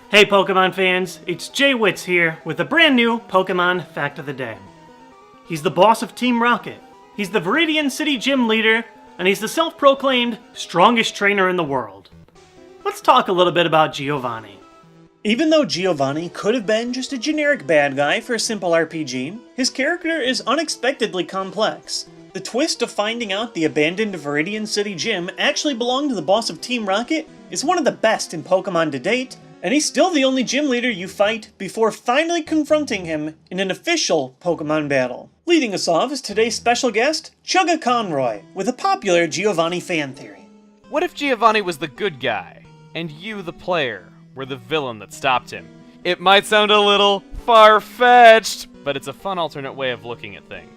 Hey Pokemon fans, it's Jay Witz here with a brand new Pokemon Fact of the Day. He's the boss of Team Rocket, he's the Viridian City gym leader, and he's the self-proclaimed strongest trainer in the world. Let's talk a little bit about Giovanni. Even though Giovanni could have been just a generic bad guy for a simple RPG, his character is unexpectedly complex. The twist of finding out the abandoned Viridian City gym actually belonged to the boss of Team Rocket is one of the best in Pokemon to date, and he's still the only gym leader you fight before finally confronting him in an official Pokemon battle. Leading us off is today's special guest, ChuggaaConroy, with a popular Giovanni fan theory. What if Giovanni was the good guy, and you, the player, were the villain that stopped him? It might sound a little far-fetched, but it's a fun alternate way of looking at things.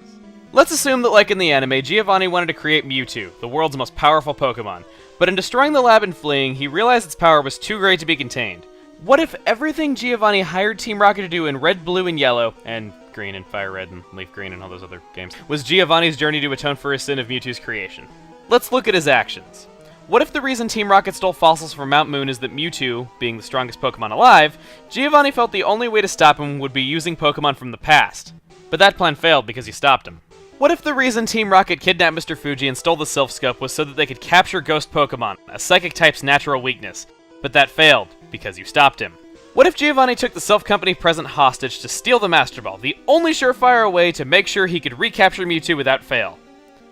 Let's assume that, like in the anime, Giovanni wanted to create Mewtwo, the world's most powerful Pokemon, but in destroying the lab and fleeing, he realized its power was too great to be contained. What if everything Giovanni hired Team Rocket to do in Red, Blue, and Yellow, and Green and Fire Red and Leaf Green and all those other games, was Giovanni's journey to atone for his sin of Mewtwo's creation? Let's look at his actions. What if the reason Team Rocket stole fossils from Mount Moon is that Mewtwo, being the strongest Pokemon alive, Giovanni felt the only way to stop him would be using Pokemon from the past? But that plan failed because you stopped him. What if the reason Team Rocket kidnapped Mr. Fuji and stole the Sylph Scope was so that they could capture Ghost Pokemon, a psychic type's natural weakness? But that failed because you stopped him. What if Giovanni took the Sylph Company present hostage to steal the Master Ball, the only surefire way to make sure he could recapture Mewtwo without fail?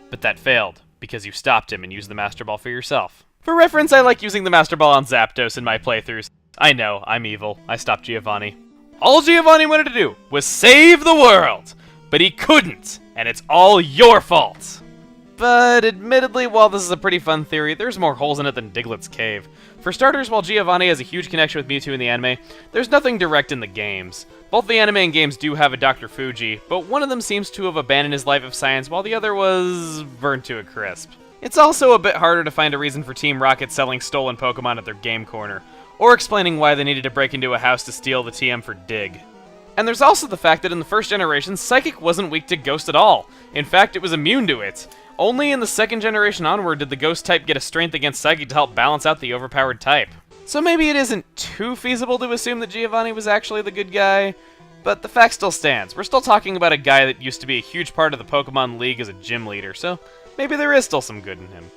But that failed because you stopped him and used the Master Ball for yourself. For reference, I like using the Master Ball on Zapdos in my playthroughs. I know, I'm evil. I stopped Giovanni. All Giovanni wanted to do was save the world! But he couldn't, and it's all your fault! But admittedly, while this is a pretty fun theory, there's more holes in it than Diglett's Cave. For starters, while Giovanni has a huge connection with Mewtwo in the anime, there's nothing direct in the games. Both the anime and games do have a Dr. Fuji, but one of them seems to have abandoned his life of science while the other was burnt to a crisp. It's also a bit harder to find a reason for Team Rocket selling stolen Pokemon at their game corner, or explaining why they needed to break into a house to steal the TM for Dig. And there's also the fact that in the first generation, Psychic wasn't weak to Ghost at all. In fact, it was immune to it. Only in the second generation onward did the Ghost type get a strength against Psychic to help balance out the overpowered type. So maybe it isn't too feasible to assume that Giovanni was actually the good guy, but the fact still stands. We're still talking about a guy that used to be a huge part of the Pokemon League as a gym leader, so maybe there is still some good in him.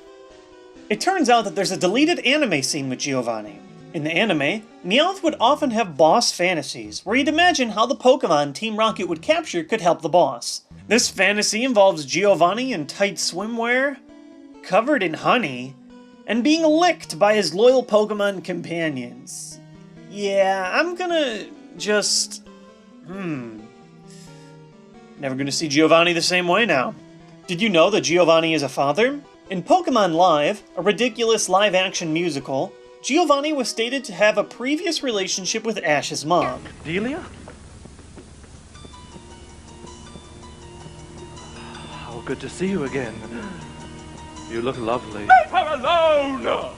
It turns out that there's a deleted anime scene with Giovanni. In the anime, Meowth would often have boss fantasies, where he'd imagine how the Pokemon Team Rocket would capture could help the boss. This fantasy involves Giovanni in tight swimwear, covered in honey, and being licked by his loyal Pokemon companions. Yeah, I'm gonna just... Never gonna see Giovanni the same way now. Did you know that Giovanni is a father? In Pokemon Live, a ridiculous live-action musical, Giovanni was stated to have a previous relationship with Ash's mom. Delia? How good to see you again. You look lovely. Leave her alone!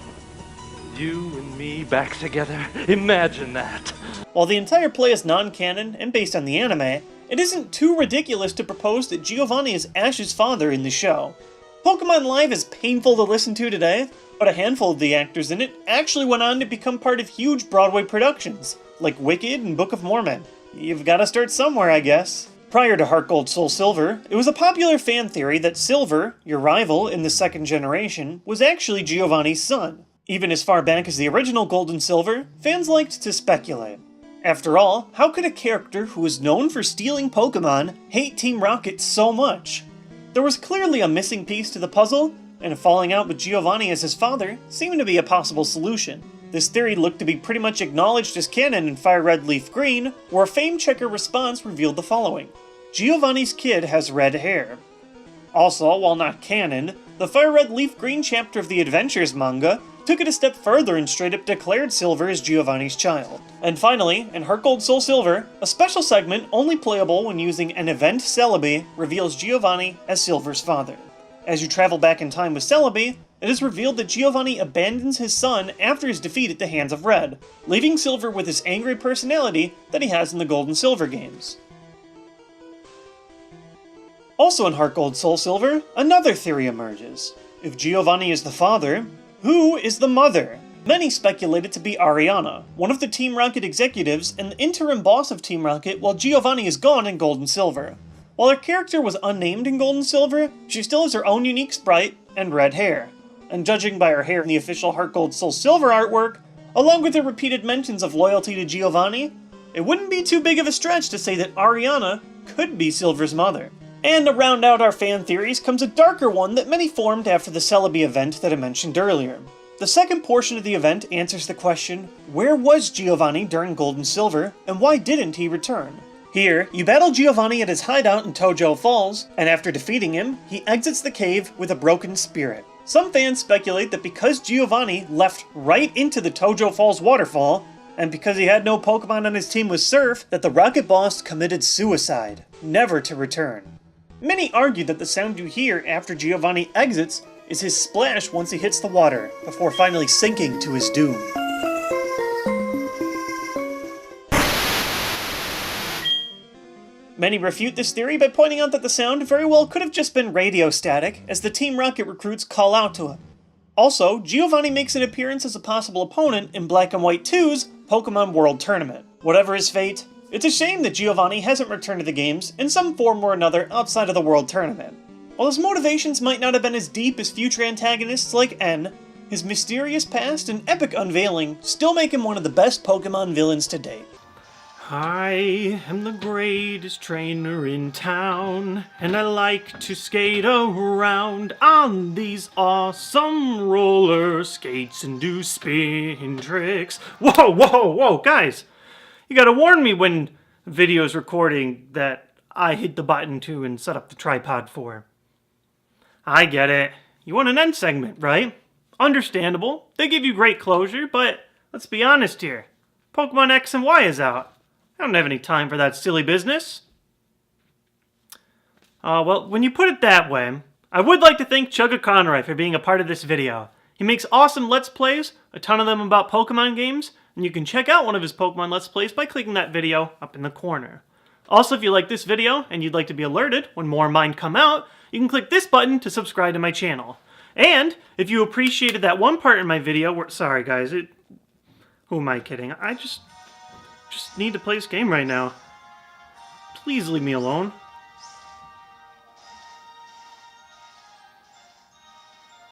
You and me back together. Imagine that. While the entire play is non-canon and based on the anime, it isn't too ridiculous to propose that Giovanni is Ash's father in the show. Pokemon Live is painful to listen to today, but a handful of the actors in it actually went on to become part of huge Broadway productions, like Wicked and Book of Mormon. You've gotta start somewhere, I guess. Prior to Heart Gold Soul Silver, it was a popular fan theory that Silver, your rival in the second generation, was actually Giovanni's son. Even as far back as the original Gold and Silver, fans liked to speculate. After all, how could a character who was known for stealing Pokemon hate Team Rocket so much? There was clearly a missing piece to the puzzle, and a falling out with Giovanni as his father seemed to be a possible solution. This theory looked to be pretty much acknowledged as canon in Fire Red Leaf Green, where a Fame Checker response revealed the following. Giovanni's kid has red hair. Also, while not canon, the Fire Red Leaf Green chapter of the Adventures manga took it a step further and straight up declared Silver as Giovanni's child. And finally, in Heart Gold Soul Silver, a special segment only playable when using an event Celebi reveals Giovanni as Silver's father. As you travel back in time with Celebi, it is revealed that Giovanni abandons his son after his defeat at the hands of Red, leaving Silver with his angry personality that he has in the Gold and Silver games. Also in Heart Gold Soul Silver, another theory emerges. If Giovanni is the father, who is the mother? Many speculate it to be Ariana, one of the Team Rocket executives and the interim boss of Team Rocket while Giovanni is gone in Gold and Silver. While her character was unnamed in Gold and Silver, she still has her own unique sprite and red hair. And judging by her hair in the official Heart Gold Soul Silver artwork, along with her repeated mentions of loyalty to Giovanni, it wouldn't be too big of a stretch to say that Ariana could be Silver's mother. And to round out our fan theories comes a darker one that many formed after the Celebi event that I mentioned earlier. The second portion of the event answers the question, where was Giovanni during Gold and Silver, and why didn't he return? Here, you battle Giovanni at his hideout in Tojo Falls, and after defeating him, he exits the cave with a broken spirit. Some fans speculate that because Giovanni left right into the Tojo Falls waterfall, and because he had no Pokemon on his team with Surf, that the Rocket Boss committed suicide, never to return. Many argue that the sound you hear after Giovanni exits is his splash once he hits the water, before finally sinking to his doom. Many refute this theory by pointing out that the sound very well could have just been radio static, as the Team Rocket recruits call out to him. Also, Giovanni makes an appearance as a possible opponent in Black and White 2's Pokemon World Tournament. Whatever his fate, it's a shame that Giovanni hasn't returned to the games in some form or another outside of the World Tournament. While his motivations might not have been as deep as future antagonists like N, his mysterious past and epic unveiling still make him one of the best Pokemon villains to date. I am the greatest trainer in town, and I like to skate around on these awesome roller skates and do spin tricks. Whoa, whoa, whoa, guys! You gotta warn me when video's recording that I hit the button to and set up the tripod for. I get it. You want an end segment, right? Understandable. They give you great closure, but let's be honest here. Pokemon X and Y is out. I don't have any time for that silly business. Well, when you put it that way, I would like to thank ChuggaaConroy for being a part of this video. He makes awesome Let's Plays, a ton of them about Pokemon games, and you can check out one of his Pokemon Let's Plays by clicking that video up in the corner. Also, if you like this video and you'd like to be alerted when more of mine come out, you can click this button to subscribe to my channel. And if you appreciated that one part in my video where, sorry guys, who am I kidding? I just need to play this game right now. Please leave me alone.